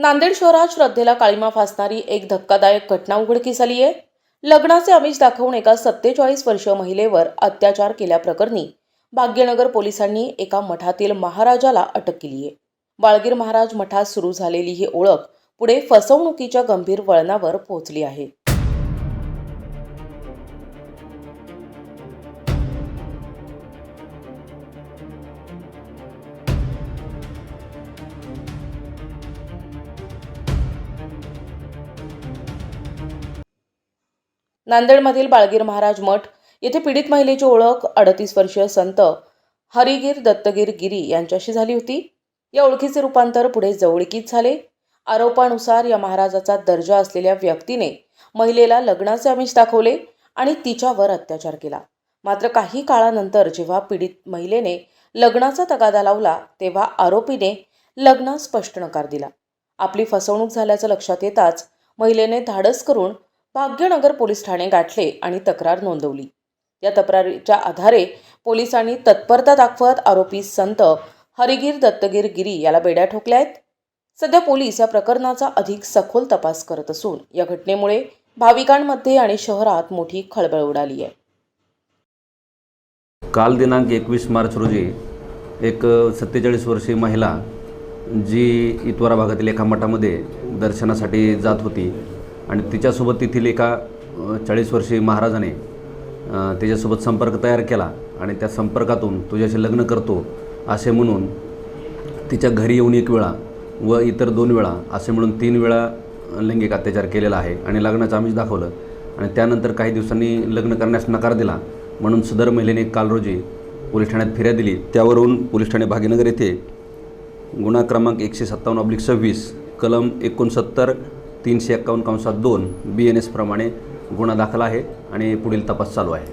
नांदेड शहरात श्रद्धेला काळीमा फासणारी एक धक्कादायक घटना उघडकीस आली आहे। लग्नाचे आमिष दाखवून एका 47 वर्षीय महिलेवर अत्याचार केल्याप्रकरणी भाग्यनगर पोलिसांनी एका मठातील महाराजाला अटक केली आहे। बाळगीर महाराज मठात सुरू झालेली ही ओळख पुढे फसवणुकीच्या गंभीर वळणावर पोहोचली आहे। नांदेडमधील बाळगीर महाराज मठ येथे पीडित महिलेची ओळख 38 वर्षीय संत हरिगीर दत्तगीर गिरी यांच्याशी झाली होती। या ओळखीचे रूपांतर पुढे जवळकीत झाले। आरोपानुसार या महाराजाचा दर्जा असलेल्या व्यक्तीने महिलेला लग्नाचे आमिष दाखवले आणि तिच्यावर अत्याचार केला। मात्र काही काळानंतर जेव्हा पीडित महिलेने लग्नाचा तगादा लावला तेव्हा आरोपीने लग्नास स्पष्ट नकार दिला। आपली फसवणूक झाल्याचं लक्षात येताच महिलेने धाडस करून भाग्यनगर पोलीस ठाणे गाठले आणि तक्रार नोंदवली। या तक्रारीच्या आधारे पोलिसांनी तत्परता दाखवत आरोपी संत हरिगीर दत्तगीर गिरी याला बेड्या ठोकल्या आहेत। सध्या पोलीस या प्रकरणाचा अधिक सखोल तपास करत असून या घटनेमुळे भाविकांमध्ये आणि शहरात मोठी खळबळ उडाली आहे। काल दिनांक 21 मार्च रोजी एक 47 वर्षीय महिला जी इतवारा भागातील एका मठामध्ये दर्शनासाठी जात होती आणि तिच्यासोबत तेथील एका 40 वर्षीय महाराजाने त्याच्यासोबत संपर्क तयार केला आणि त्या संपर्कातून तुझ्याशी लग्न करतो असे म्हणून तिच्या घरी येऊन एक वेळा व इतर 2 वेळा असे म्हणून 3 वेळा लैंगिक अत्याचार केलेला आहे आणि लग्नाचं आमिष दाखवलं आणि त्यानंतर काही दिवसांनी लग्न करण्यास नकार दिला। म्हणून सदर महिलेने काल रोजी पोलीस ठाण्यात फिर्याद दिली। त्यावरून पोलीस ठाणे भाग्यनगर येथे गुन्हा क्रमांक 157/26 कलम 69 351(2) BNS प्रमाणे गुन्हा दाखल आहे आणि पुढील तपास चालू आहे।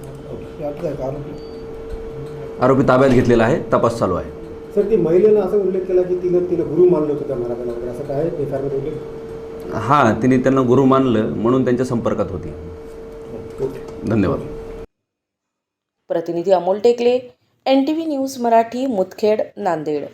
आरोपी ताब्यात घेतलेला आहे, तपास चालू आहे। सर, ती महिलेने असा उल्लेख केला की तिने गुरु मानलं होतं त्या महाराजांना वगैरे, असं काय पेपरमध्ये उल्लेख? हां, तिने त्यांना गुरु मानलं म्हणून त्यांच्या संपर्कात होती। धन्यवाद। प्रतिनिधी अमोल टेकले, NTV न्यूज मराठी, मुदखेड, नांदेड।